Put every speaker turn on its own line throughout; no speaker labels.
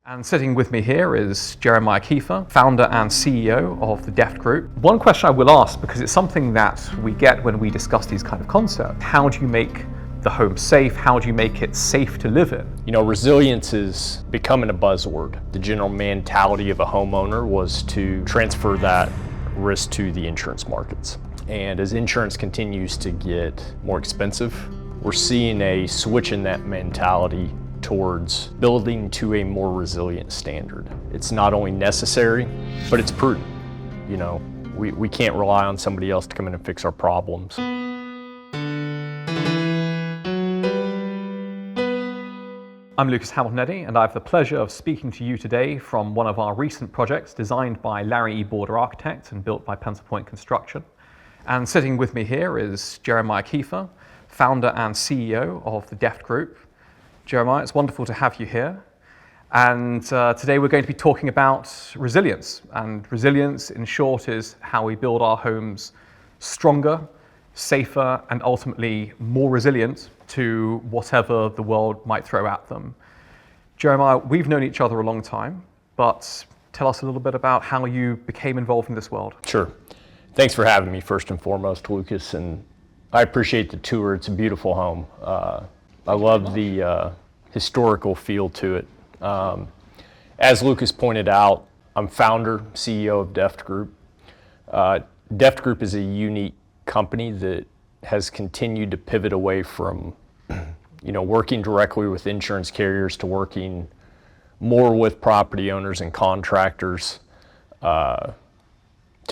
And sitting with me here is Jeremiah Kiefer, founder and CEO of the Deft Group. One question I will ask, because it's something that we get when we discuss these kind of concepts: how do you make the home safe? How do you make it safe to live in?
You know, resilience is becoming a buzzword. The general mentality of a homeowner was to transfer that risk to the insurance markets. And as insurance continues to get more expensive, we're seeing a switch in that mentality towards building to a more resilient standard. It's not only necessary, but it's prudent. You know, we can't rely on somebody else to come in and fix our problems.
I'm Lucas Hamilton-Eddy, and I have the pleasure of speaking to you today from one of our recent projects designed by Larry E. Border Architects and built by Pencil Point Construction. And sitting with me here is Jeremiah Kiefer, founder and CEO of the Deft Group. Jeremiah, it's wonderful to have you here. And today we're going to be talking about resilience. And resilience, in short, is how we build our homes stronger, safer, and ultimately more resilient to whatever the world might throw at them. Jeremiah, we've known each other a long time, but tell us a little bit about how you became involved in this world.
Sure. Thanks for having me, first and foremost, Lucas. And I appreciate the tour. It's a beautiful home. I love the historical feel to it. As Lucas pointed out, I'm founder, CEO of Deft Group. Deft Group is a unique company that has continued to pivot away from, working directly with insurance carriers to working more with property owners and contractors to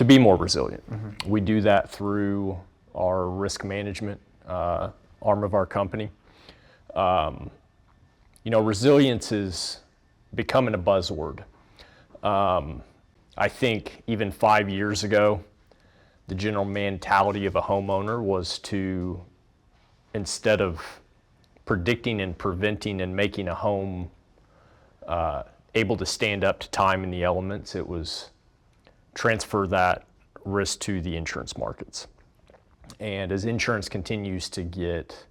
be more resilient. Mm-hmm. We do that through our risk management arm of our company. Resilience is becoming a buzzword. I think even 5 years ago, the general mentality of a homeowner was to, instead of predicting and preventing and making a home able to stand up to time in the elements, it was transfer that risk to the insurance markets. And as insurance continues to get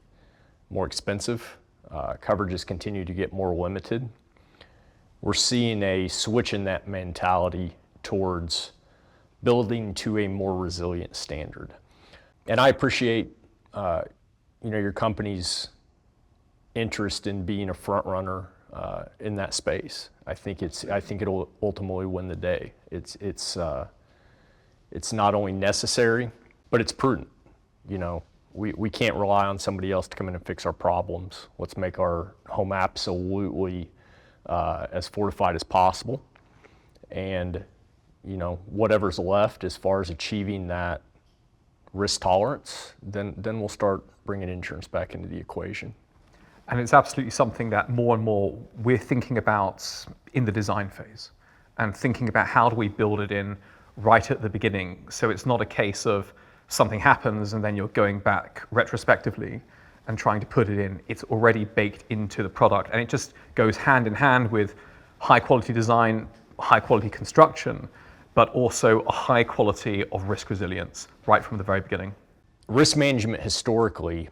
more expensive, coverages continue to get more limited, we're seeing a switch in that mentality towards building to a more resilient standard. And I appreciate your company's interest in being a front runner in that space. I think it'll ultimately win the day. It's not only necessary, but it's prudent. We can't rely on somebody else to come in and fix our problems. Let's make our home absolutely as fortified as possible. And whatever's left as far as achieving that risk tolerance, then we'll start bringing insurance back into the equation.
And it's absolutely something that more and more we're thinking about in the design phase, and thinking about how do we build it in right at the beginning, so it's not a case of something happens and then you're going back retrospectively and trying to put it in. It's already baked into the product, and it just goes hand in hand with high quality design, high quality construction, but also a high quality of risk resilience right from the very beginning.
Risk management historically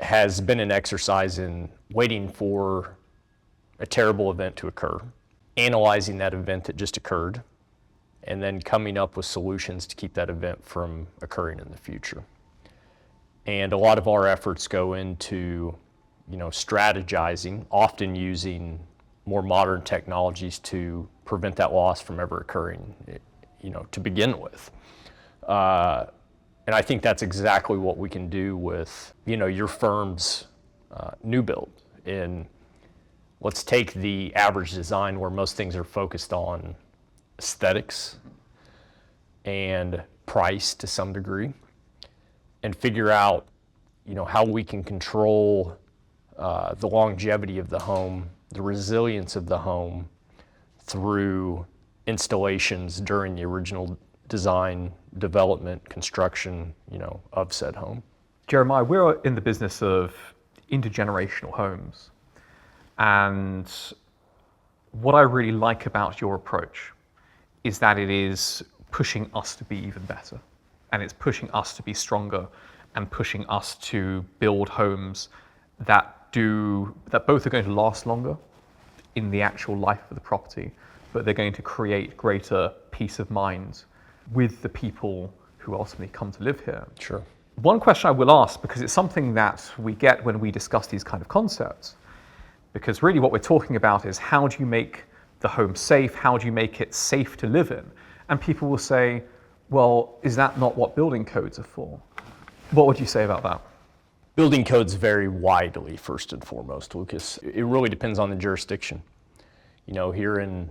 has been an exercise in waiting for a terrible event to occur, analyzing that event that just occurred, and then coming up with solutions to keep that event from occurring in the future. And a lot of our efforts go into, strategizing, often using more modern technologies to prevent that loss from ever occurring, to begin with. And I think that's exactly what we can do with, your firm's new build. And let's take the average design where most things are focused on aesthetics and price to some degree, and figure out, how we can control the longevity of the home, the resilience of the home through installations during the original design, development, construction, of said home.
Jeremiah, we're in the business of intergenerational homes. And what I really like about your approach is that it is pushing us to be even better. And it's pushing us to be stronger and pushing us to build homes that both are going to last longer in the actual life of the property, but they're going to create greater peace of mind with the people who ultimately come to live here.
Sure.
One question I will ask, because it's something that we get when we discuss these kind of concepts, because really what we're talking about is how do you make the home safe? How do you make it safe to live in? And people will say, well, is that not what building codes are for? What would you say about that?
Building codes vary widely, first and foremost, Lucas. It really depends on the jurisdiction. You know, here in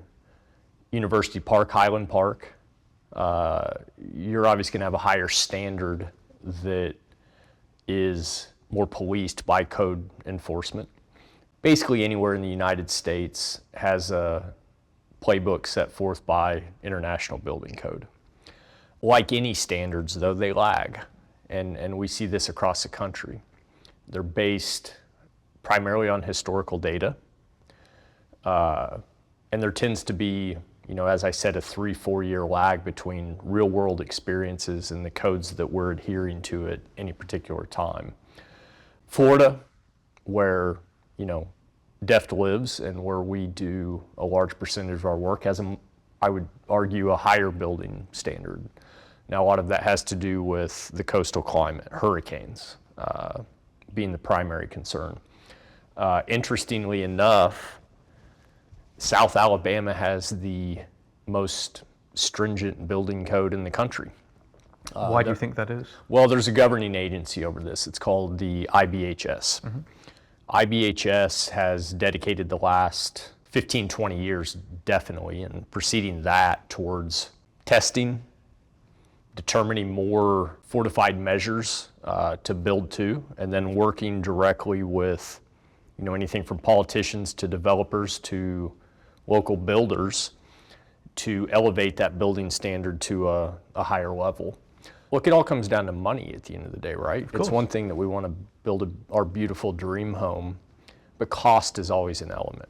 University Park, Highland Park, you're obviously going to have a higher standard that is more policed by code enforcement. Basically anywhere in the United States has a playbook set forth by International Building Code. Like any standards, though, they lag, and we see this across the country. They're based primarily on historical data, and there tends to be, you know, as I said, a 3-4 year lag between real world experiences and the codes that we're adhering to at any particular time. Florida, where, you know, Deft lives and where we do a large percentage of our work, has, I would argue, a higher building standard. Now, a lot of that has to do with the coastal climate, hurricanes being the primary concern. Interestingly enough, South Alabama has the most stringent building code in the country.
Why do you think that is?
Well, there's a governing agency over this. It's called the IBHS. Mm-hmm. IBHS has dedicated the last 15, 20 years, definitely, and preceding that, towards testing, determining more fortified measures to build to, and then working directly with, you know, anything from politicians to developers to local builders to elevate that building standard to a higher level. Look, it all comes down to money at the end of the day, right? It's one thing that we want to build our beautiful dream home, but cost is always an element.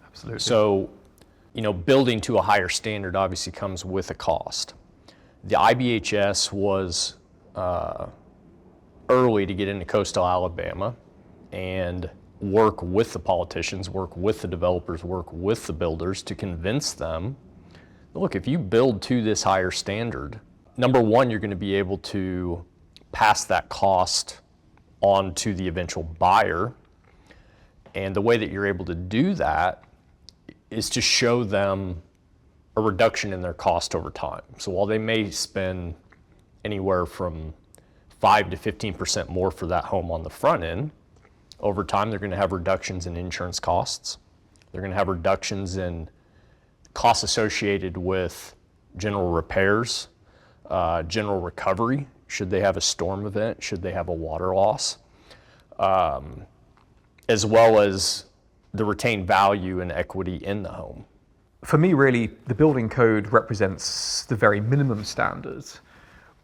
Absolutely.
So, you know, building to a higher standard obviously comes with a cost. The IBHS was early to get into coastal Alabama and work with the politicians, work with the developers, work with the builders to convince them, look, if you build to this higher standard, number one, you're going to be able to pass that cost on to the eventual buyer. And the way that you're able to do that is to show them a reduction in their cost over time. So while they may spend anywhere from 5 to 15% more for that home on the front end, over time they're going to have reductions in insurance costs. They're going to have reductions in costs associated with general repairs, general recovery, should they have a storm event, should they have a water loss, as well as the retained value and equity in the home.
For me, really, the building code represents the very minimum standards.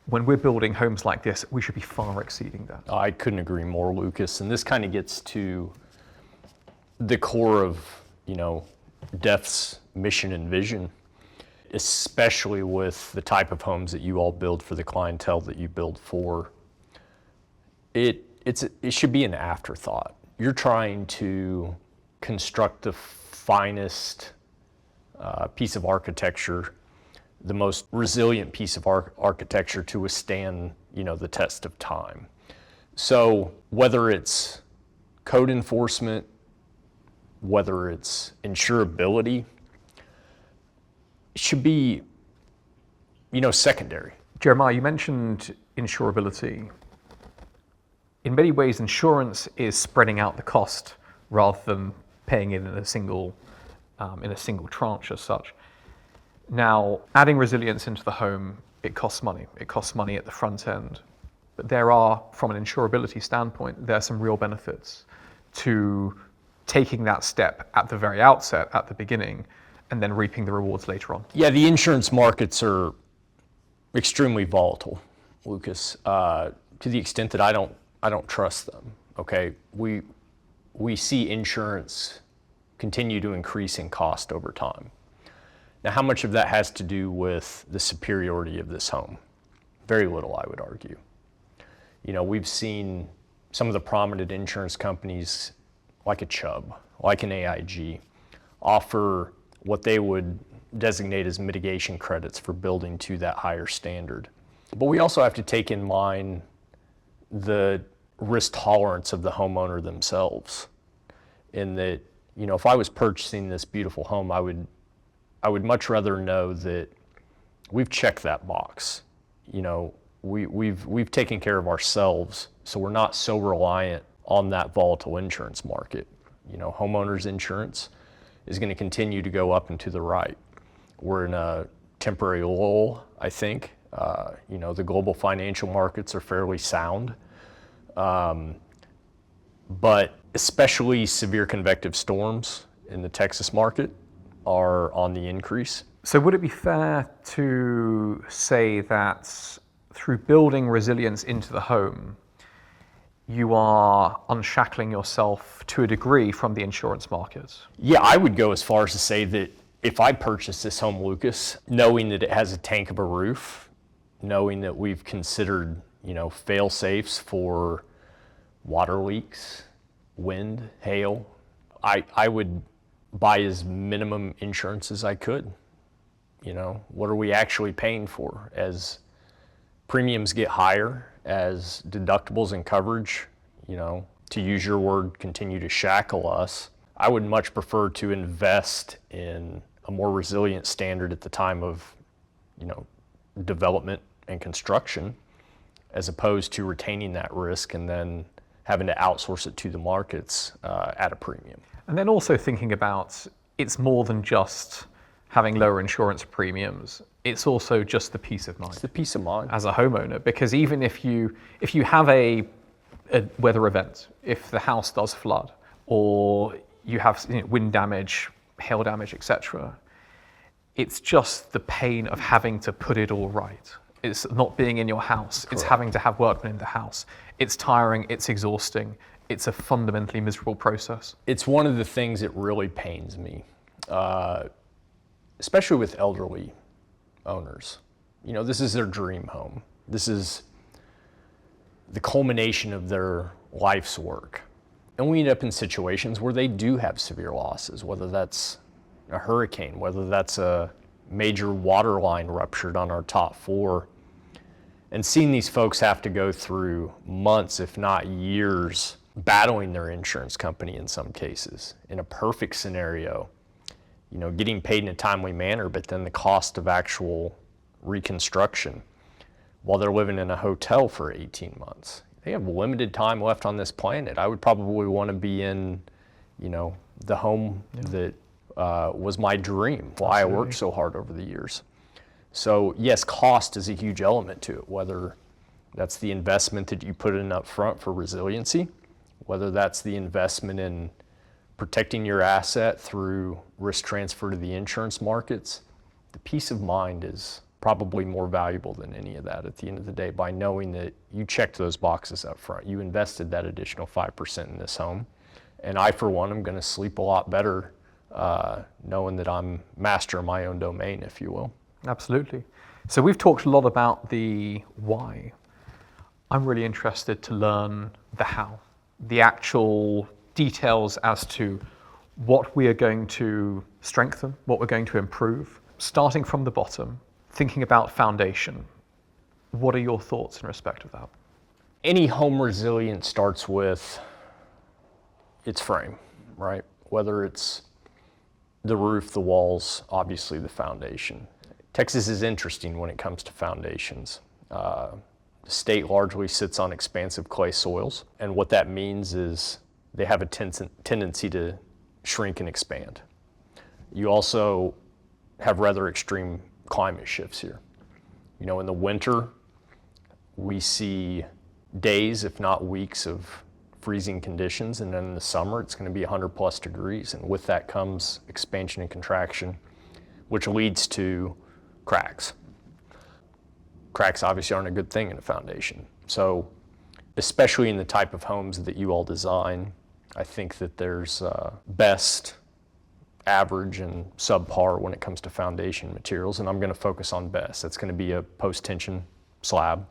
When we're building homes like this, we should be far exceeding that.
I couldn't agree more, Lucas. And this kind of gets to the core of, you know, Deft's mission and vision, especially with the type of homes that you all build for the clientele that you build for. It should be an afterthought. You're trying to construct the finest piece of architecture, the most resilient piece of architecture to withstand, you know, the test of time. So whether it's code enforcement, whether it's insurability, it should be, you know, secondary.
Jeremiah, you mentioned insurability. In many ways, insurance is spreading out the cost rather than paying it in a single tranche as such. Now, adding resilience into the home, it costs money. It costs money at the front end. But there are, from an insurability standpoint, there are some real benefits to taking that step at the very outset, at the beginning, and then reaping the rewards later on.
Yeah, the insurance markets are extremely volatile, Lucas, to the extent that I don't trust them. Okay, we see insurance continue to increase in cost over time. Now, how much of that has to do with the superiority of this home? Very little, I would argue. You know, we've seen some of the prominent insurance companies, like a Chubb, like an AIG, offer what they would designate as mitigation credits for building to that higher standard. But we also have to take in mind the risk tolerance of the homeowner themselves. In that, if I was purchasing this beautiful home, I would much rather know that we've checked that box. We've taken care of ourselves, so we're not so reliant on that volatile insurance market. Homeowners insurance is going to continue to go up and to the right. We're in a temporary lull, I think. The global financial markets are fairly sound. But especially severe convective storms in the Texas market are on the increase.
So would it be fair to say that through building resilience into the home, you are unshackling yourself to a degree from the insurance market?
Yeah, I would go as far as to say that if I purchase this home, Lucas, knowing that it has a tank of a roof, knowing that we've considered, fail safes for water leaks, wind, hail, I would buy as minimum insurance as I could. What are we actually paying for? As premiums get higher, as deductibles and coverage, to use your word, continue to shackle us, I would much prefer to invest in a more resilient standard at the time of, development and construction, as opposed to retaining that risk and then having to outsource it to the markets at a premium.
And then also thinking about it's more than just having lower insurance premiums. It's also just the peace of mind.
It's the peace of mind.
As a homeowner, because even if you have a weather event, if the house does flood, or you have wind damage, hail damage, etc., it's just the pain of having to put it all right. It's not being in your house. Correct. It's having to have workmen in the house. It's tiring, it's exhausting. It's a fundamentally miserable process.
It's one of the things that really pains me, especially with elderly owners. This is their dream home. This is the culmination of their life's work. And we end up in situations where they do have severe losses, whether that's a hurricane, whether that's a major water line ruptured on our top floor. And seeing these folks have to go through months, if not years, battling their insurance company in some cases. In a perfect scenario, getting paid in a timely manner, but then the cost of actual reconstruction while they're living in a hotel for 18 months. They have limited time left on this planet. I would probably want to be in, the home that was my dream, why I worked so hard over the years. So yes, cost is a huge element to it, whether that's the investment that you put in up front for resiliency, whether that's the investment in protecting your asset through risk transfer to the insurance markets. The peace of mind is probably more valuable than any of that at the end of the day, by knowing that you checked those boxes up front. You invested that additional 5% in this home. And I, for one, am going to sleep a lot better knowing that I'm master of my own domain, if you will.
Absolutely. So we've talked a lot about the why. I'm really interested to learn the how, the actual details as to what we are going to strengthen, what we're going to improve. Starting from the bottom, thinking about foundation. What are your thoughts in respect of that?
Any home resilience starts with its frame, right? Whether it's the roof, the walls, obviously the foundation. Texas is interesting when it comes to foundations. The state largely sits on expansive clay soils, and what that means is they have a tendency to shrink and expand. You also have rather extreme climate shifts here. In the winter, we see days, if not weeks, of freezing conditions, and then in the summer, it's going to be 100 plus degrees, and with that comes expansion and contraction, which leads to cracks. Cracks obviously aren't a good thing in a foundation. So, especially in the type of homes that you all design, I think that there's best, average, and subpar when it comes to foundation materials, and I'm going to focus on best. That's going to be a post-tension slab.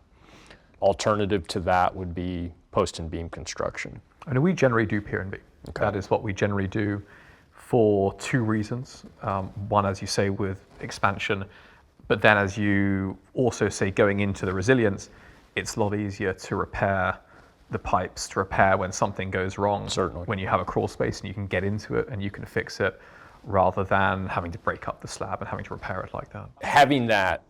Alternative to that would be post and beam construction.
And we generally do pier and beam. Okay. That is what we generally do for two reasons. One, as you say, with expansion, but then as you also say, going into the resilience, it's a lot easier to repair the pipes, to repair when something goes wrong.
Certainly.
When you have a crawl space and you can get into it and you can fix it, rather than having to break up the slab and having to repair it like that.
Having that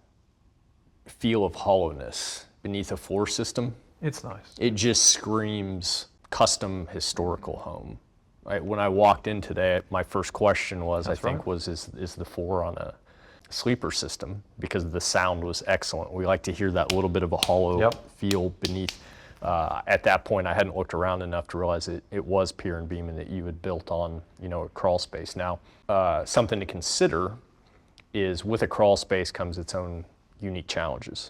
feel of hollowness beneath a floor system,
It's nice.
it just screams custom historical home. Right? When I walked in today, my first question was,
That's
I think,
right.
was is the floor on a sleeper system? Because the sound was excellent. We like to hear that little bit of a hollow
Yep.
feel beneath. At that point, I hadn't looked around enough to realize it was pier and beam and that you had built on, a crawl space. Now, something to consider is with a crawl space comes its own unique challenges,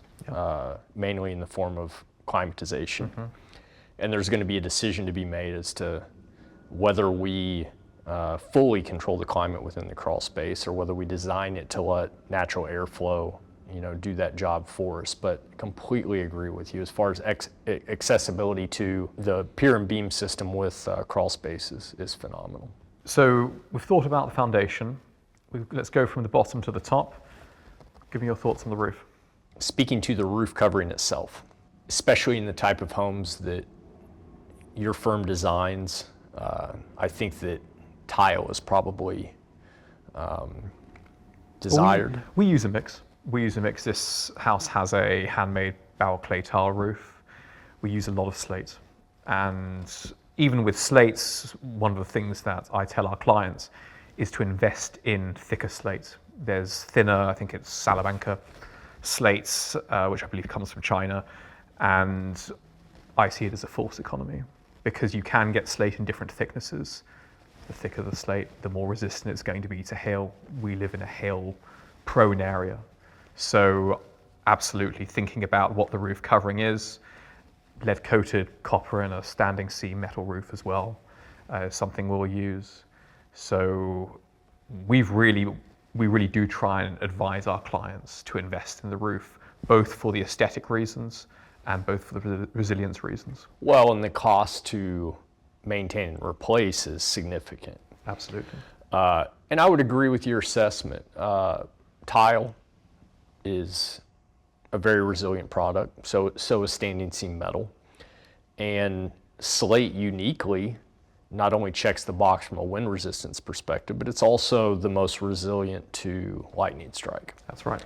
mainly in the form of climatization.
Mm-hmm.
And there's going to be a decision to be made as to whether we fully control the climate within the crawl space or whether we design it to let natural airflow do that job for us. But completely agree with you as far as accessibility to the pier and beam system with crawl spaces is phenomenal.
So we've thought about the foundation. Let's go from the bottom to the top. Give me your thoughts on the roof.
Speaking to the roof covering itself, especially in the type of homes that your firm designs, I think that tile is probably desired.
We use a mix. This house has a handmade barrel clay tile roof. We use a lot of slate. And even with slates, one of the things that I tell our clients is to invest in thicker slate. There's thinner, I think it's Salamanca slates, which I believe comes from China. And I see it as a false economy because you can get slate in different thicknesses. The thicker the slate, the more resistant it's going to be to hail. We live in a hail-prone area. So absolutely thinking about what the roof covering is. Lead-coated copper and a standing seam metal roof as well is something we'll use. So we really do try and advise our clients to invest in the roof, both for the aesthetic reasons and both for the resilience reasons.
Well, and the cost to maintain and replace is significant.
Absolutely.
And I would agree with your assessment. Tile is a very resilient product, so is standing seam metal. And slate uniquely not only checks the box from a wind resistance perspective, but it's also the most resilient to lightning strike.
That's right.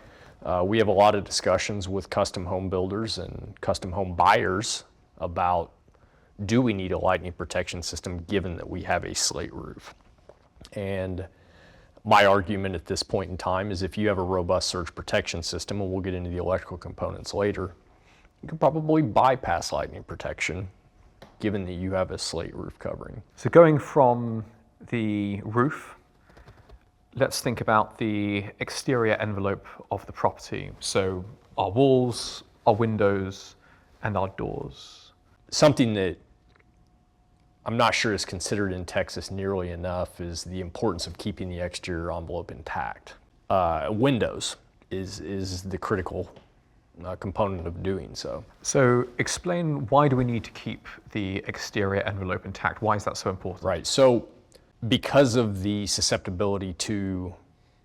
We have a lot of discussions with custom home builders and custom home buyers about, do we need a lightning protection system given that we have a slate roof? And my argument at this point in time is if you have a robust surge protection system, and we'll get into the electrical components later, you can probably bypass lightning protection given that you have a slate roof covering.
So going from the roof, let's think about the exterior envelope of the property. So our walls, our windows, and our doors.
Something that I'm not sure is considered in Texas nearly enough is the importance of keeping the exterior envelope intact. Windows is the critical component of doing so.
So explain, why do we need to keep the exterior envelope intact? Why is that so important?
Right, so because of the susceptibility to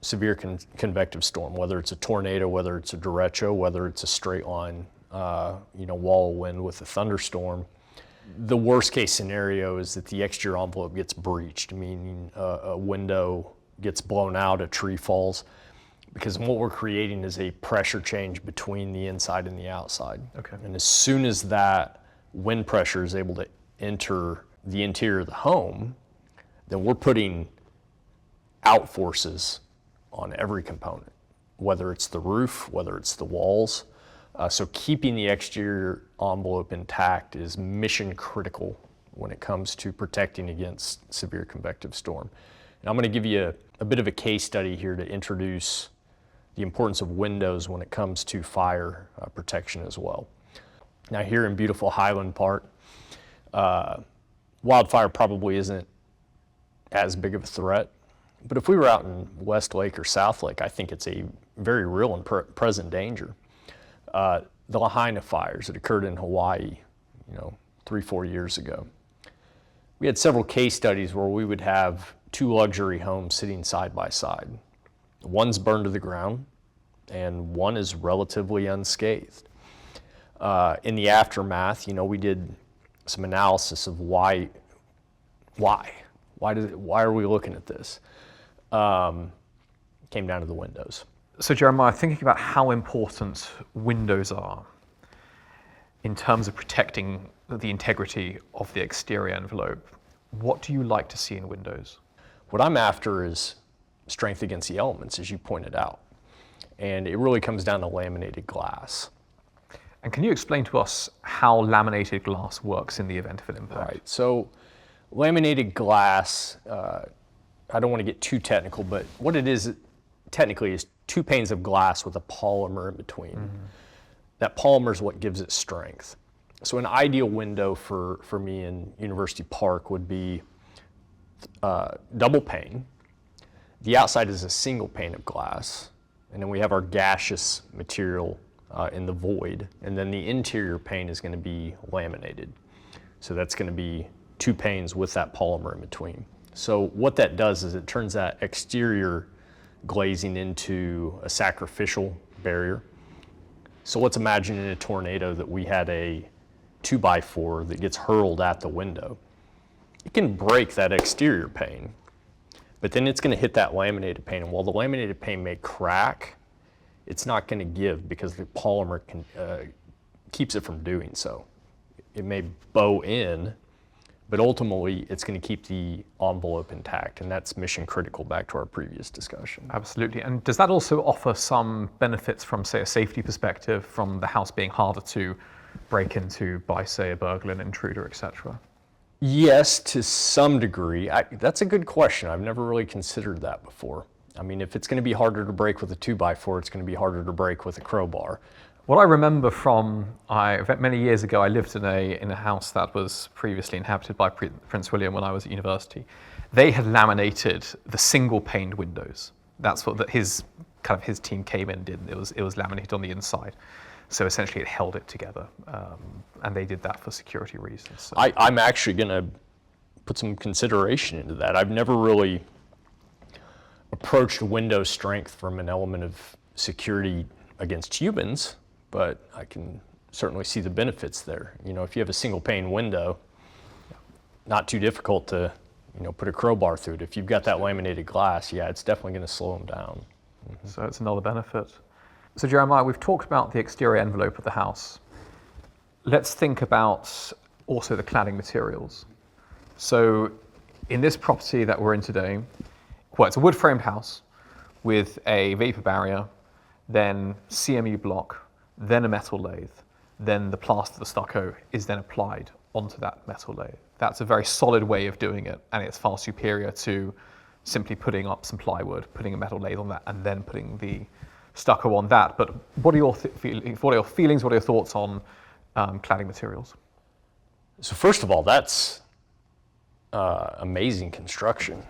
severe convective storm, whether it's a tornado, whether it's a derecho, whether it's a straight line, wall of wind with a thunderstorm, the worst case scenario is that the exterior envelope gets breached, meaning a window gets blown out, a tree falls, because what we're creating is a pressure change between the inside and the outside.
Okay.
And as soon as that wind pressure is able to enter the interior of the home, then we're putting out forces on every component, whether it's the roof, whether it's the walls. So keeping the exterior envelope intact is mission critical when it comes to protecting against severe convective storm. And I'm going to give you a bit of a case study here to introduce the importance of windows when it comes to fire protection as well. Now here in beautiful Highland Park, wildfire probably isn't as big of a threat, but if we were out in West Lake or South Lake, I think it's a very real and present danger. The Lahaina fires that occurred in Hawaii, 3-4 years ago. We had several case studies where we would have two luxury homes sitting side by side. One's burned to the ground, and one is relatively unscathed. In the aftermath, we did some analysis of why are we looking at this? Came down to the windows.
So Jeremiah, thinking about how important windows are in terms of protecting the integrity of the exterior envelope, what do you like to see in windows?
What I'm after is strength against the elements, as you pointed out. And it really comes down to laminated glass.
And can you explain to us how laminated glass works in the event of an impact?
Right. So laminated glass, I don't want to get too technical, but what it is technically is two panes of glass with a polymer in between. Mm-hmm. That polymer is what gives it strength. So an ideal window for me in University Park would be double pane. The outside is a single pane of glass, and then we have our gaseous material in the void, and then the interior pane is going to be laminated. So that's going to be two panes with that polymer in between. So what that does is it turns that exterior glazing into a sacrificial barrier. So let's imagine in a tornado that we had a 2x4 that gets hurled at the window. It can break that exterior pane, but then it's going to hit that laminated pane. And while the laminated pane may crack, it's not going to give because the polymer keeps it from doing so. It may bow in, but ultimately it's going to keep the envelope intact, and that's mission critical back to our previous discussion.
Absolutely. And does that also offer some benefits from, say, a safety perspective, from the house being harder to break into by, say, a burglar, an intruder, etc.?
Yes, to some degree. That's a good question. I've never really considered that before. I mean, if it's going to be harder to break with a 2x4, it's going to be harder to break with a crowbar.
What I remember from many years ago, I lived in a house that was previously inhabited by Prince William when I was at university. They had laminated the single-paned windows. That's what his team came in and did. It was laminated on the inside, so essentially it held it together, and they did that for security reasons. So.
I'm actually going to put some consideration into that. I've never really approached window strength from an element of security against humans, but I can certainly see the benefits there. If you have a single pane window, not too difficult to, put a crowbar through it. If you've got that laminated glass, yeah, it's definitely going to slow them down.
Mm-hmm. So it's another benefit. So Jeremiah, we've talked about the exterior envelope of the house. Let's think about also the cladding materials. So in this property that we're in today, well, it's a wood-framed house with a vapor barrier, then CMU block, then a metal lathe, then the plaster, the stucco, is then applied onto that metal lathe. That's a very solid way of doing it, and it's far superior to simply putting up some plywood, putting a metal lathe on that, and then putting the stucco on that. But what are your feelings, what are your thoughts on cladding materials?
So first of all, that's amazing construction.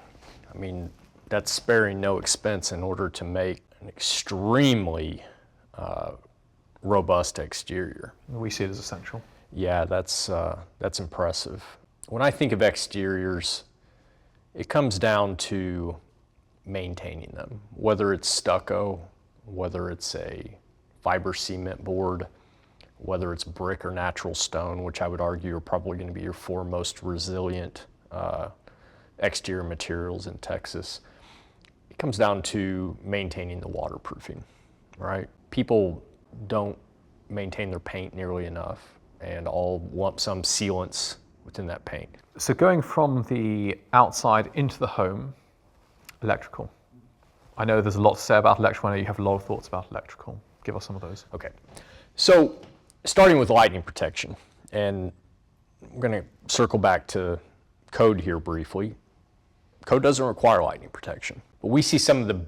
I mean, that's sparing no expense in order to make an extremely robust exterior.
We see it as essential.
Yeah, that's impressive. When I think of exteriors, it comes down to maintaining them, whether it's stucco, whether it's a fiber cement board, whether it's brick or natural stone, which I would argue are probably going to be your four most resilient exterior materials in Texas. It comes down to maintaining the waterproofing, right? People don't maintain their paint nearly enough, and all lump sum sealants within that paint.
So going from the outside into the home, electrical. I know there's a lot to say about electrical. I know you have a lot of thoughts about electrical. Give us some of those.
Okay. So starting with lightning protection, and I'm going to circle back to code here briefly. Code doesn't require lightning protection, but we see some of the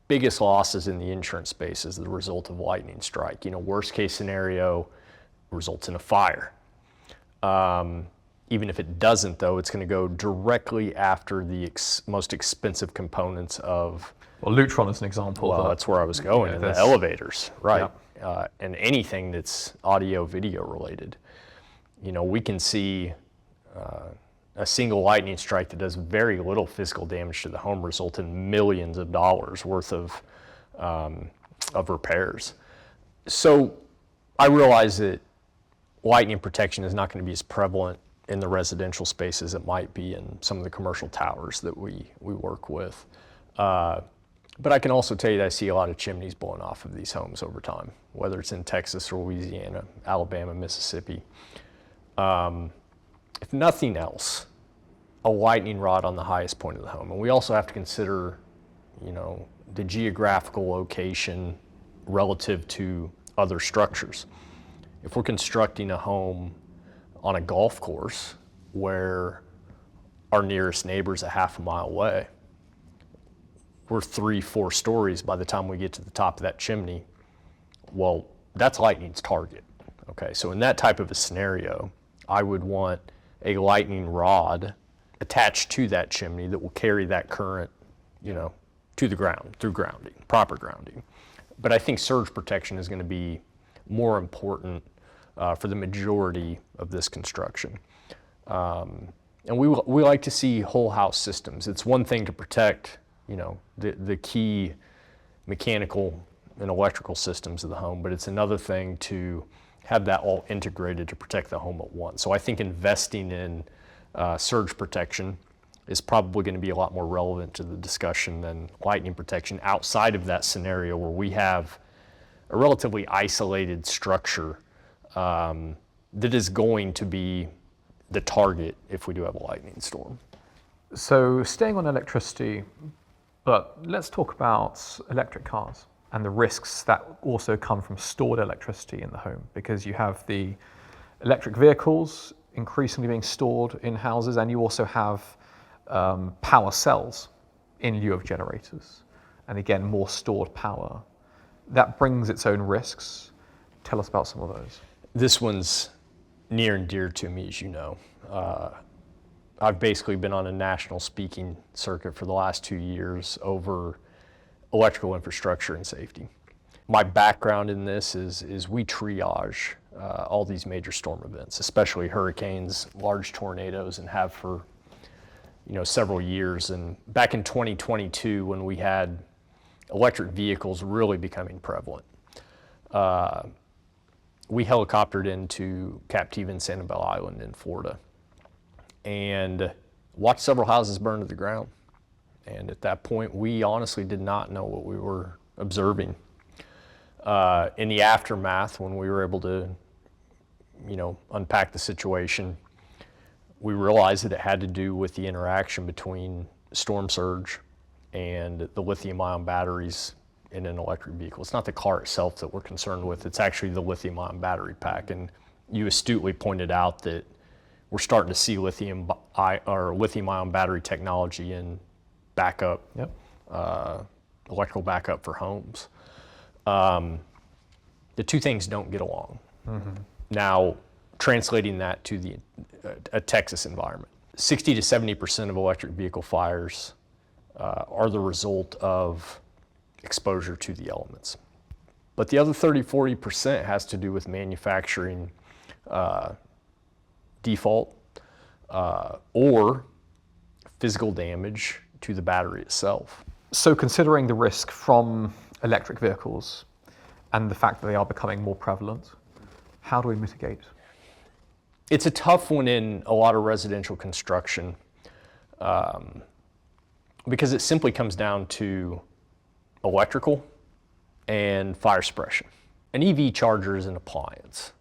biggest losses in the insurance space as the result of lightning strike. Worst case scenario results in a fire. Even if it doesn't, though, it's going to go directly after the most expensive components of...
Well, Lutron is an example.
Well, that's where I was going, in the elevators, right? Yeah. And anything that's audio, video related. We can see a single lightning strike that does very little physical damage to the home result in millions of dollars worth of repairs. So I realize that lightning protection is not going to be as prevalent in the residential space as it might be in some of the commercial towers that we work with. But I can also tell you that I see a lot of chimneys blowing off of these homes over time, whether it's in Texas or Louisiana, Alabama, Mississippi. If nothing else, a lightning rod on the highest point of the home. And we also have to consider, the geographical location relative to other structures. If we're constructing a home on a golf course where our nearest neighbor's a half a mile away, we're 3-4 stories by the time we get to the top of that chimney, well, that's lightning's target. Okay, so in that type of a scenario, I would want a lightning rod attached to that chimney that will carry that current, to the ground through grounding, proper grounding. But I think surge protection is going to be more important for the majority of this construction. And we like to see whole house systems. It's one thing to protect, the key mechanical and electrical systems of the home, but it's another thing to have that all integrated to protect the home at once. So I think investing in surge protection is probably going to be a lot more relevant to the discussion than lightning protection outside of that scenario where we have a relatively isolated structure that is going to be the target if we do have a lightning storm.
So staying on electricity, but let's talk about electric cars and the risks that also come from stored electricity in the home, because you have the electric vehicles increasingly being stored in houses, and you also have power cells in lieu of generators, and again, more stored power. That brings its own risks. Tell us about some of those.
This one's near and dear to me, as you know. I've basically been on a national speaking circuit for the last 2 years over electrical infrastructure and safety. My background in this is we triage all these major storm events, especially hurricanes, large tornadoes, and have for several years. And back in 2022, when we had electric vehicles really becoming prevalent, we helicoptered into Captiva and Sanibel Island in Florida and watched several houses burn to the ground. And at that point, we honestly did not know what we were observing. In the aftermath, when we were able to, unpack the situation, we realized that it had to do with the interaction between storm surge and the lithium-ion batteries in an electric vehicle. It's not the car itself that we're concerned with, it's actually the lithium-ion battery pack. And you astutely pointed out that we're starting to see lithium-ion battery technology in backup, electrical backup for homes. The two things don't get along. Mm-hmm. Now, translating that to a Texas environment, 60 to 70% of electric vehicle fires are the result of exposure to the elements. But the other 30-40% has to do with manufacturing default or physical damage to the battery itself.
So considering the risk from electric vehicles and the fact that they are becoming more prevalent, how do we mitigate?
It's a tough one in a lot of residential construction because it simply comes down to electrical and fire suppression. An EV charger is an appliance.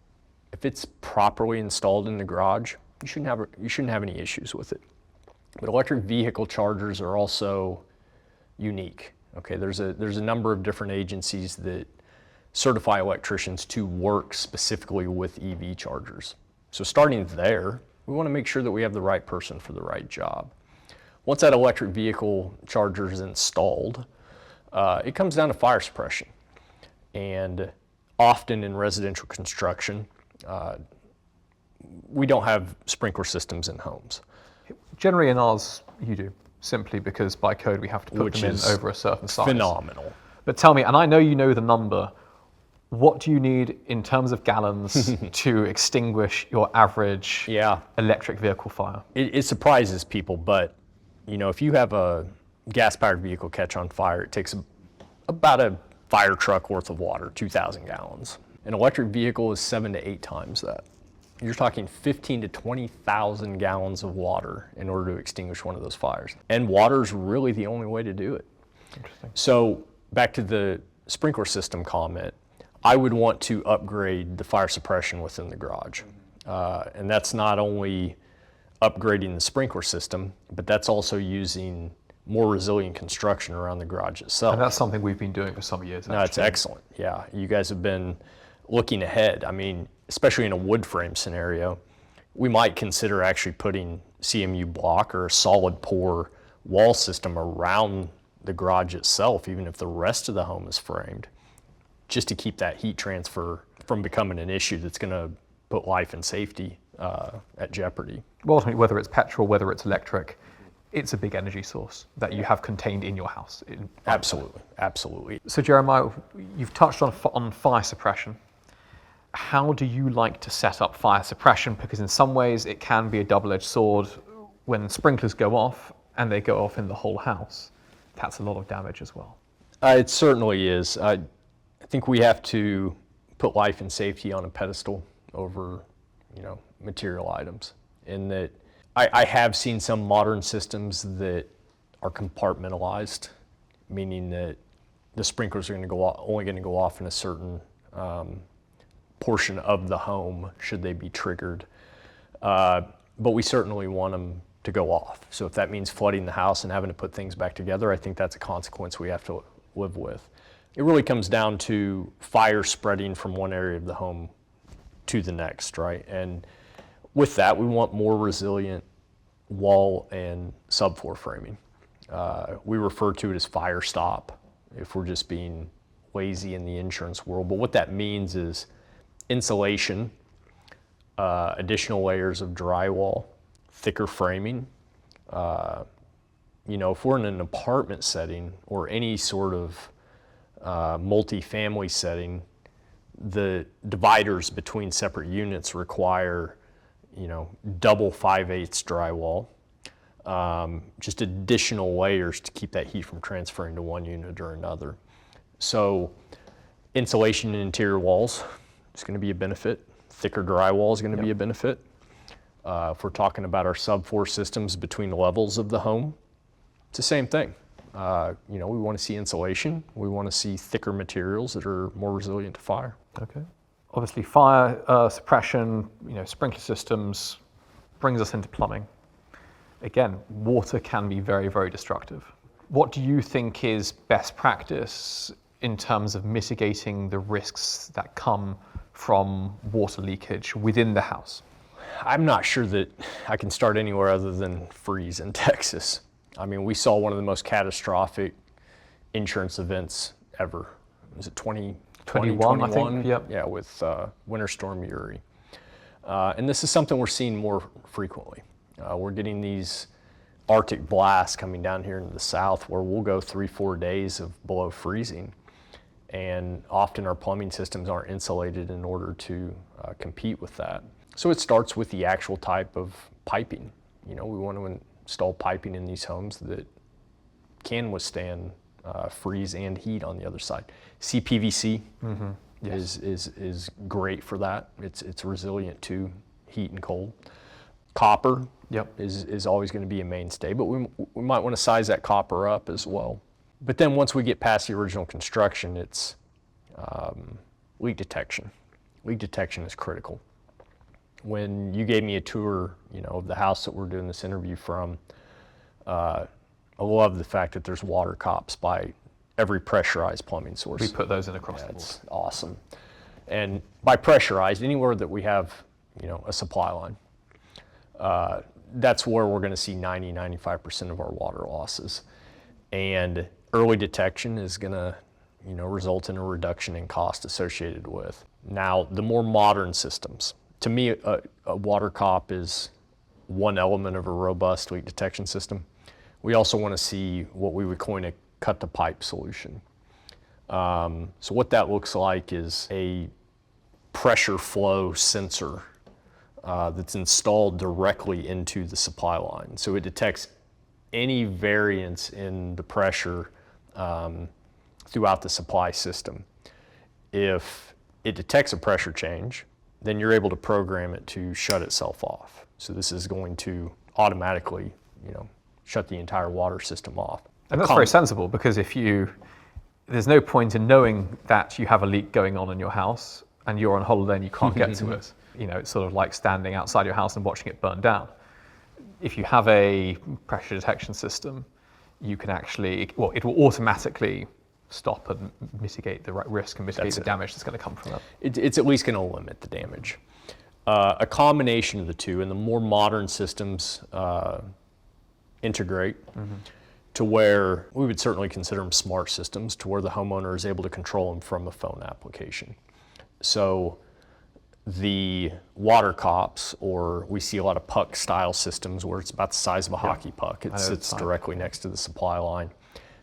If it's properly installed in the garage, you shouldn't have any issues with it. But electric vehicle chargers are also unique. Okay, there's a number of different agencies that certify electricians to work specifically with EV chargers. So starting there, we want to make sure that we have the right person for the right job. Once that electric vehicle charger is installed, it comes down to fire suppression. And often in residential construction, we don't have sprinkler systems in homes.
Generally in ours, you do, simply because by code we have to put them in over a certain size.
Phenomenal.
But tell me, and I know you know the number, What do you need in terms of gallons to extinguish your average electric vehicle fire?
It surprises people, but if you have a gas-powered vehicle catch on fire, it takes about a fire truck worth of water, 2,000 gallons. An electric vehicle is 7 to 8 times that. You're talking 15 to 20,000 gallons of water in order to extinguish one of those fires. And water is really the only way to do it.
Interesting.
So back to the sprinkler system comment, I would want to upgrade the fire suppression within the garage. And that's not only upgrading the sprinkler system, but that's also using more resilient construction around the garage itself.
And that's something we've been doing for some years.
No, it's excellent. Yeah, you guys have been looking ahead. I mean, especially in a wood frame scenario, we might consider actually putting CMU block or a solid pour wall system around the garage itself, even if the rest of the home is framed, just to keep that heat transfer from becoming an issue that's going to put life and safety at jeopardy.
Well, ultimately, whether it's petrol, whether it's electric, it's a big energy source that you have contained in your house.
Absolutely, absolutely.
So Jeremiah, you've touched on fire suppression. How do you like to set up fire suppression? Because in some ways it can be a double-edged sword. When sprinklers go off and they go off in the whole house, that's a lot of damage as well.
It certainly is. I think we have to put life and safety on a pedestal over, material items. In that I have seen some modern systems that are compartmentalized, meaning that the sprinklers are only going to go off in a certain portion of the home should they be triggered. But we certainly want them to go off. So if that means flooding the house and having to put things back together, I think that's a consequence we have to live with. It really comes down to fire spreading from one area of the home to the next, right? And with that, we want more resilient wall and subfloor framing. We refer to it as fire stop if we're just being lazy in the insurance world. But what that means is insulation, additional layers of drywall, thicker framing. If we're in an apartment setting or any sort of multi-family setting, the dividers between separate units require, double 5/8 drywall, just additional layers to keep that heat from transferring to one unit or another. So insulation in interior walls is going to be a benefit. Thicker drywall is going to be a benefit. If we're talking about our subfloor systems between the levels of the home, it's the same thing. We want to see insulation. We want to see thicker materials that are more resilient to fire.
Okay. Obviously, fire suppression, sprinkler systems brings us into plumbing. Again, water can be very, very destructive. What do you think is best practice in terms of mitigating the risks that come from water leakage within the house?
I'm not sure that I can start anywhere other than freeze in Texas. I mean, we saw one of the most catastrophic insurance events ever. Was it 2021,
I think? Yep.
Yeah, with Winter Storm Uri. And this is something we're seeing more frequently. We're getting these Arctic blasts coming down here in the south where we'll go 3-4 days of below freezing. And often our plumbing systems aren't insulated in order to compete with that. So it starts with the actual type of piping. We want to install piping in these homes that can withstand freeze and heat on the other side. CPVC is great for that. It's resilient to heat and cold. Copper is always going to be a mainstay, but we might want to size that copper up as well. But then once we get past the original construction, it's leak detection. Leak detection is critical. When you gave me a tour, of the house that we're doing this interview from, I love the fact that there's water cops by every pressurized plumbing source.
We put those in across the board.
It's awesome. And by pressurized, anywhere that we have, a supply line, that's where we're going to see 90-95% of our water losses. And early detection is going to, result in a reduction in cost associated with. Now, the more modern systems, to me, a water cop is one element of a robust leak detection system. We also want to see what we would coin a cut-to-pipe solution. So what that looks like is a pressure flow sensor that's installed directly into the supply line. So it detects any variance in the pressure throughout the supply system. If it detects a pressure change, then you're able to program it to shut itself off. So this is going to automatically, shut the entire water system off.
And that's very sensible, because there's no point in knowing that you have a leak going on in your house and you're on holiday and you can't get to it. It's sort of like standing outside your house and watching it burn down. If you have a pressure detection system, you can actually, it will automatically stop and mitigate the risk and mitigate the damage that's going to come from that.
It's at least going to limit the damage. A combination of the two, and the more modern systems integrate to where we would certainly consider them smart systems, to where the homeowner is able to control them from a phone application. So the water cops, or we see a lot of puck style systems where it's about the size of a hockey puck. It sits directly next to the supply line.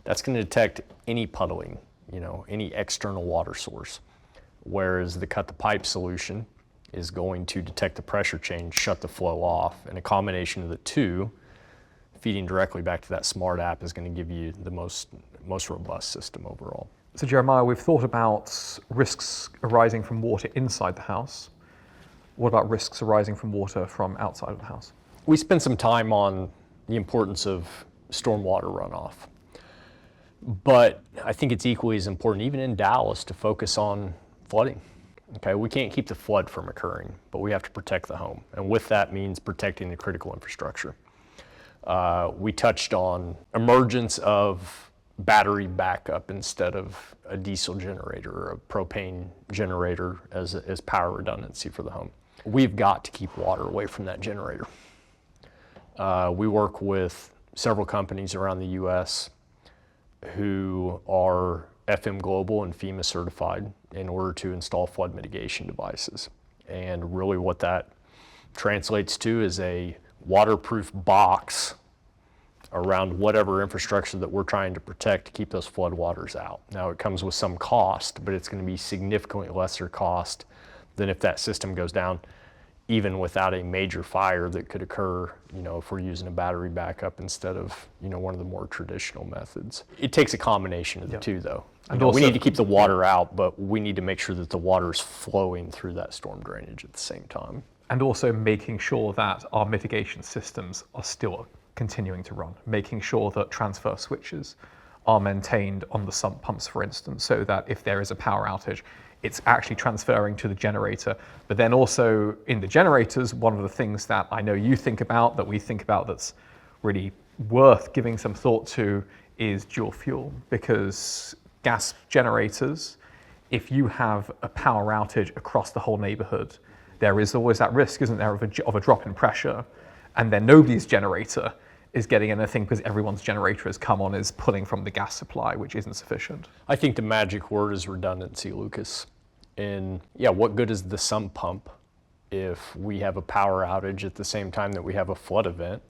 That's going to detect any puddling, any external water source. Whereas the cut the pipe solution is going to detect the pressure change, shut the flow off, and a combination of the two, feeding directly back to that smart app, is going to give you the most robust system overall.
So Jeremiah, we've thought about risks arising from water inside the house. What about risks arising from water from outside of the house?
We spent some time on the importance of stormwater runoff. But I think it's equally as important, even in Dallas, to focus on flooding. Okay, we can't keep the flood from occurring, but we have to protect the home. And with that means protecting the critical infrastructure. We touched on emergence of battery backup instead of a diesel generator or a propane generator as power redundancy for the home. We've got to keep water away from that generator. We work with several companies around the U.S. who are FM Global and FEMA certified in order to install flood mitigation devices. And really what that translates to is a waterproof box around whatever infrastructure that we're trying to protect to keep those flood waters out. Now it comes with some cost, but it's going to be significantly lesser cost than if that system goes down, even without a major fire that could occur, if we're using a battery backup instead of, one of the more traditional methods. It takes a combination of the two, though. And we need to keep the water out, but we need to make sure that the water is flowing through that storm drainage at the same time.
And also making sure that our mitigation systems are still continuing to run, making sure that transfer switches are maintained on the sump pumps, for instance, so that if there is a power outage, it's actually transferring to the generator. But then also in the generators, one of the things that I know you think about, that we think about, that's really worth giving some thought to, is dual fuel. Because gas generators, if you have a power outage across the whole neighborhood, there is always that risk, isn't there, of a drop in pressure, and then nobody's generator is getting anything because everyone's generator has come on is pulling from the gas supply, which isn't sufficient.
I think the magic word is redundancy, Lucas. And what good is the sump pump if we have a power outage at the same time that we have a flood event?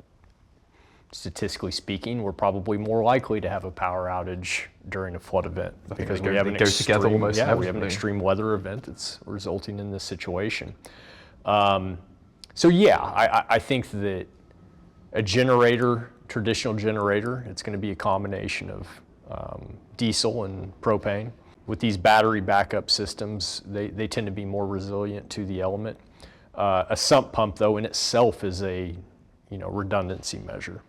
Statistically speaking, we're probably more likely to have a power outage during a flood event because we have an extreme weather event that's resulting in this situation. I think that a generator, traditional generator, it's going to be a combination of diesel and propane. With these battery backup systems, they tend to be more resilient to the element. A sump pump, though, in itself is a redundancy measure.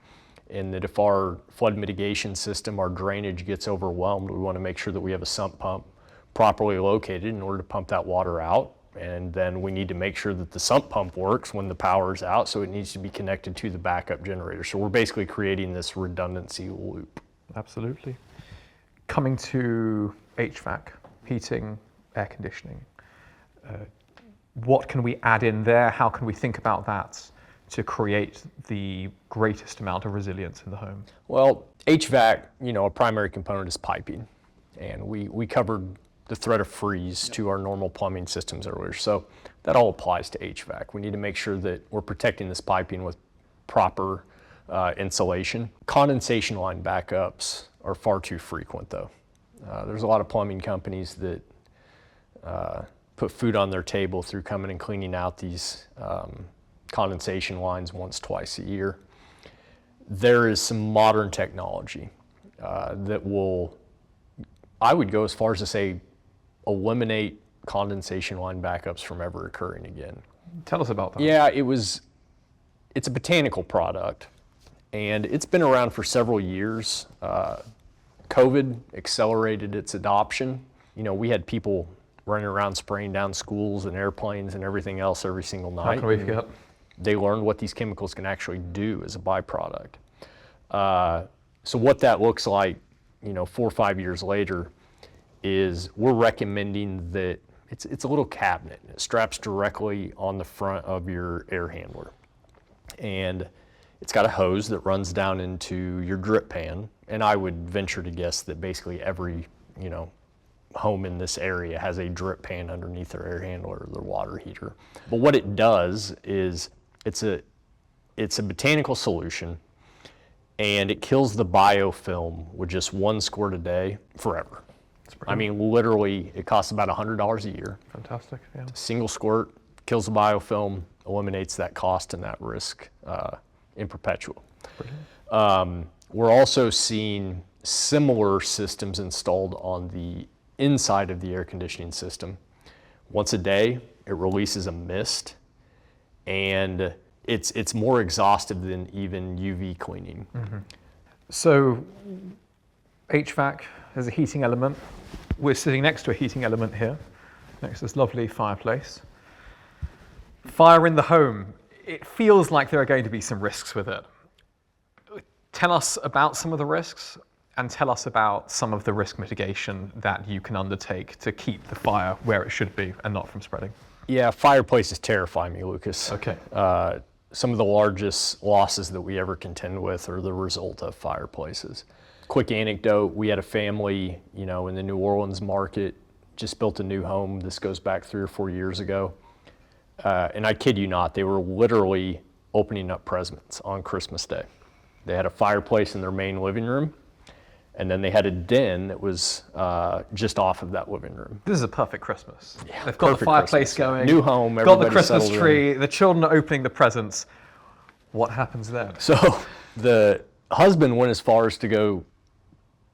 And that if our flood mitigation system, our drainage gets overwhelmed, we want to make sure that we have a sump pump properly located in order to pump that water out. And then we need to make sure that the sump pump works when the power is out, so it needs to be connected to the backup generator. So we're basically creating this redundancy loop.
Absolutely. Coming to HVAC, heating, air conditioning, what can we add in there? How can we think about that to create the greatest amount of resilience in the home?
Well, HVAC, a primary component is piping. And we covered the threat of freeze to our normal plumbing systems earlier. So that all applies to HVAC. We need to make sure that we're protecting this piping with proper insulation. Condensation line backups are far too frequent, though. There's a lot of plumbing companies that put food on their table through coming and cleaning out these condensation lines once, twice a year. There is some modern technology that will, I would go as far as to say, eliminate condensation line backups from ever occurring again.
Tell us about that.
Yeah, it's a botanical product, and it's been around for several years. COVID accelerated its adoption. You know, we had people running around spraying down schools and airplanes and everything else every single night.
How can we forget?
They learned what these chemicals can actually do as a byproduct. So what that looks like, 4 or 5 years later, is we're recommending that it's a little cabinet. It straps directly on the front of your air handler. And it's got a hose that runs down into your drip pan. And I would venture to guess that basically every, home in this area has a drip pan underneath their air handler or their water heater. But what it does is it's a botanical solution, and it kills the biofilm with just 1 squirt a day forever. I mean, literally, it costs about $100 a year.
Fantastic, yeah.
Single squirt, kills the biofilm, eliminates that cost and that risk in perpetual. We're also seeing similar systems installed on the inside of the air conditioning system. Once a day, it releases a mist, and it's more exhaustive than even UV cleaning.
Mm-hmm. So HVAC has a heating element. We're sitting next to a heating element here, next to this lovely fireplace. Fire in the home, it feels like there are going to be some risks with it. Tell us about some of the risks, and tell us about some of the risk mitigation that you can undertake to keep the fire where it should be and not from spreading.
Yeah, fireplaces terrify me, Lucas.
Okay.
Some of the largest losses that we ever contend with are the result of fireplaces. Quick anecdote, we had a family, in the New Orleans market, just built a new home. This goes back 3 or 4 years ago. And I kid you not, they were literally opening up presents on Christmas Day. They had a fireplace in their main living room, and then they had a den that was just off of that living room.
This is a perfect Christmas.
Yeah,
they've got the fireplace going,
new home,
got the
everybody
Christmas
settled
tree,
in.
the children are opening the presents. What happens then?
So the husband went as far as to go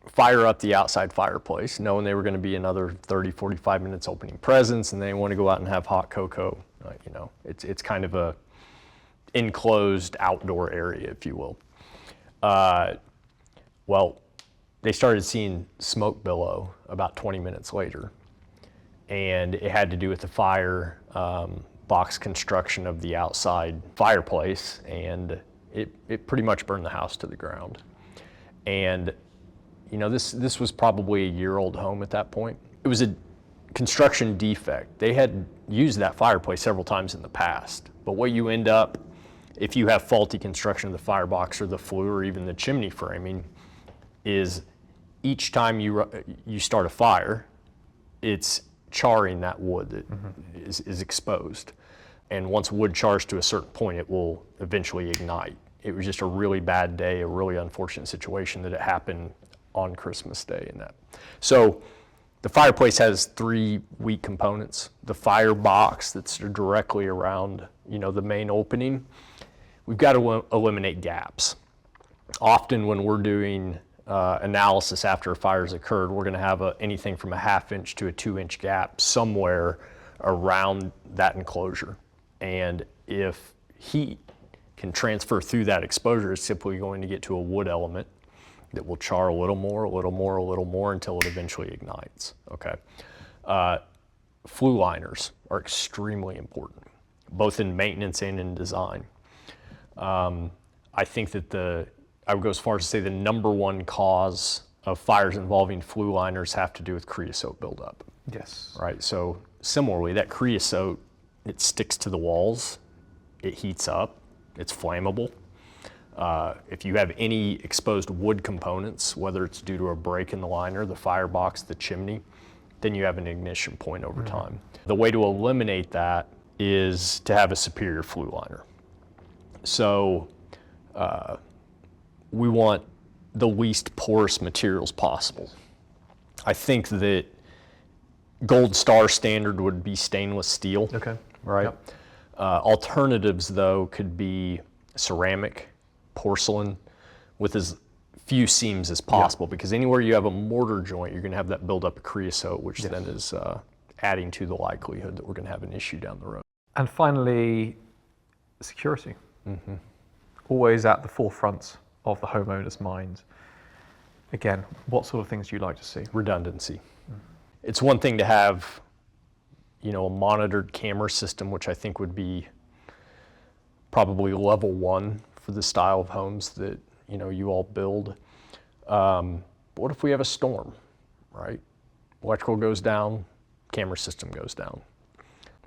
fire up the outside fireplace, knowing they were going to be another 30, 45 minutes opening presents, and they want to go out and have hot cocoa. It's kind of a enclosed outdoor area, if you will. Well, they started seeing smoke billow about 20 minutes later, and it had to do with the fire box construction of the outside fireplace, and it pretty much burned the house to the ground. And this was probably a year-old home at that point. It was a construction defect. They had used that fireplace several times in the past, but what you end up, if you have faulty construction of the firebox or the flue or even the chimney framing, is each time you start a fire, it's charring that wood that is exposed. And once wood chars to a certain point, it will eventually ignite. It was just a really bad day, a really unfortunate situation that it happened on Christmas Day and that. So the fireplace has 3 weak components. The firebox that's directly around, the main opening. We've got to eliminate gaps. Often when we're doing analysis after a fire's occurred, we're going to have anything from a 1/2 inch to a 2-inch gap somewhere around that enclosure. And if heat can transfer through that exposure, it's simply going to get to a wood element that will char a little more, a little more, a little more until it eventually ignites. Okay. Flue liners are extremely important, both in maintenance and in design. I think that I would go as far as to say the number one cause of fires involving flue liners have to do with creosote buildup.
Yes.
Right, so similarly, that creosote, it sticks to the walls, it heats up, it's flammable. If you have any exposed wood components, whether it's due to a break in the liner, the firebox, the chimney, then you have an ignition point over time. The way to eliminate that is to have a superior flue liner. So we want the least porous materials possible. I think that gold star standard would be stainless steel.
Okay.
Right?
Yep.
Alternatives, though, could be ceramic, porcelain, with as few seams as possible, because anywhere you have a mortar joint, you're going to have that buildup of creosote, which then is adding to the likelihood that we're going to have an issue down the road.
And finally, security. Always at the forefront of the homeowner's mind. Again, what sort of things do you like to see?
Redundancy. It's one thing to have, a monitored camera system, which I think would be probably level 1 for the style of homes that you all build. What if we have a storm, right? Electrical goes down, camera system goes down.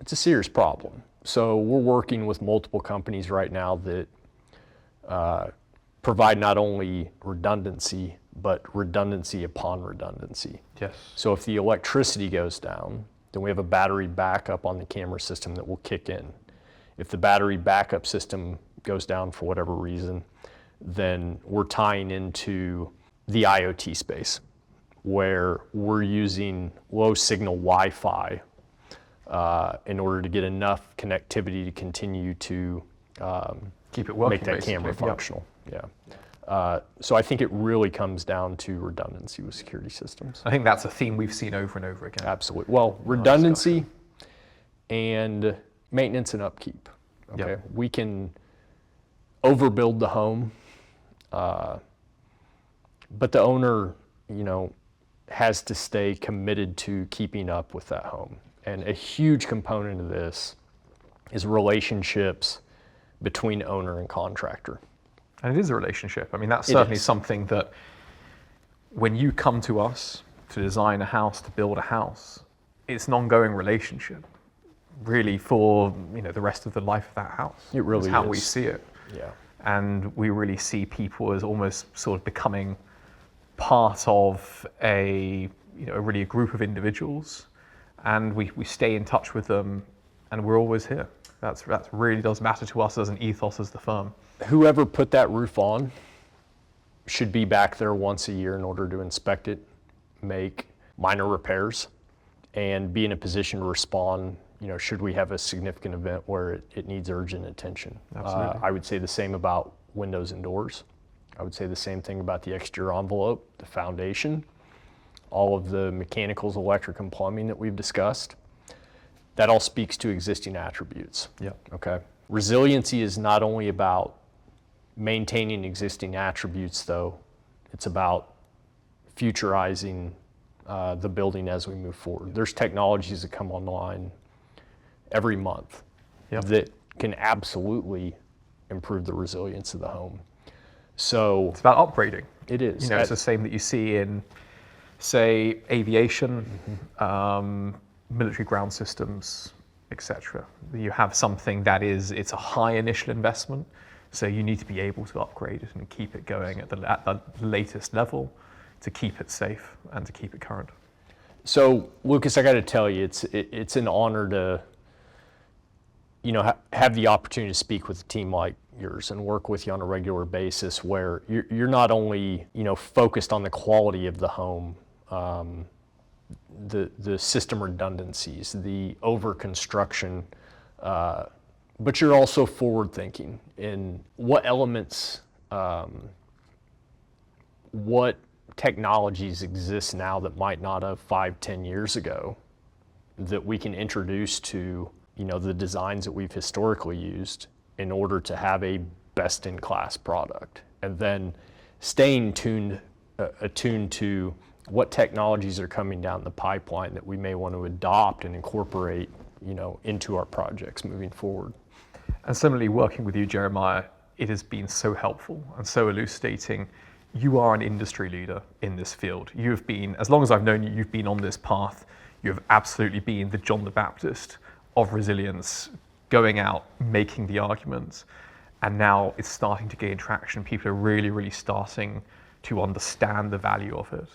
It's a serious problem. So we're working with multiple companies right now that provide not only redundancy, but redundancy upon redundancy.
Yes.
So if the electricity goes down, then we have a battery backup on the camera system that will kick in. If the battery backup system goes down for whatever reason, then we're tying into the IoT space, where we're using low signal Wi-Fi in order to get enough connectivity to continue to
keep it working,
make that camera functional. So I think it really comes down to redundancy with security systems.
I think that's a theme we've seen over and over again.
Absolutely. Well, redundancy and maintenance and upkeep. Okay. We can overbuild the home, but the owner, has to stay committed to keeping up with that home. And a huge component of this is relationships between owner and contractor.
And it is a relationship. I mean, that's certainly something that when you come to us to design a house, to build a house, it's an ongoing relationship, really, for the rest of the life of that house.
It really
is how
is.
we see it.
Yeah.
And we really see people as almost sort of becoming part of a group of individuals, and we stay in touch with them, and we're always here. That really does matter to us as an ethos as the firm.
Whoever put that roof on should be back there once a year in order to inspect it, make minor repairs, and be in a position to respond, should we have a significant event where it needs urgent attention.
Absolutely.
I would say the same about windows and doors. I would say the same thing about the exterior envelope, the foundation, all of the mechanicals, electric, and plumbing that we've discussed. That all speaks to existing attributes.
Yeah.
Okay. Resiliency is not only about maintaining existing attributes, though. It's about futurizing the building as we move forward. There's technologies that come online every month that can absolutely improve the resilience of the home. So
it's about upgrading.
It is.
It's the same that you see in, say, aviation, military ground systems, etc. You have something that it's a high initial investment, so you need to be able to upgrade it and keep it going at the latest level to keep it safe and to keep it current.
So, Lucas, I got to tell you, it's an honor to have the opportunity to speak with a team like yours and work with you on a regular basis, where you're not only focused on the quality of the home, the system redundancies, the over construction, but you're also forward thinking in what elements, what technologies exist now that might not have 5-10 years ago that we can introduce to the designs that we've historically used in order to have a best-in-class product, and then staying attuned to what technologies are coming down the pipeline that we may want to adopt and incorporate into our projects moving forward.
And similarly, working with you, Jeremiah, it has been so helpful and so elucidating. You are an industry leader in this field. You have been, as long as I've known you, you've been on this path. You have absolutely been the John the Baptist of resilience, going out, making the arguments. And now it's starting to gain traction. People are really, really starting to understand the value of it.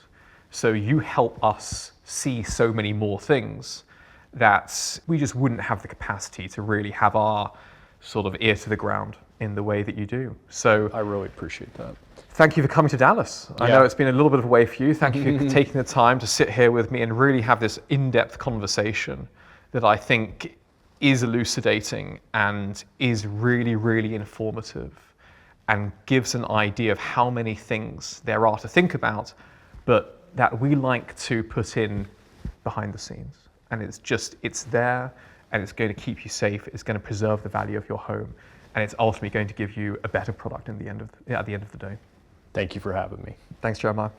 So you help us see so many more things that we just wouldn't have the capacity to really have our sort of ear to the ground in the way that you do. So
I really appreciate that.
thank you for coming to Dallas. I know it's been a little bit of a way for you. Thank you for taking the time to sit here with me and really have this in-depth conversation that I think is elucidating and is really, really informative and gives an idea of how many things there are to think about, but that we like to put in behind the scenes. And it's there, and it's going to keep you safe. It's going to preserve the value of your home, and it's ultimately going to give you a better product at the end of the day.
Thank you for having me.
Thanks, Jeremiah.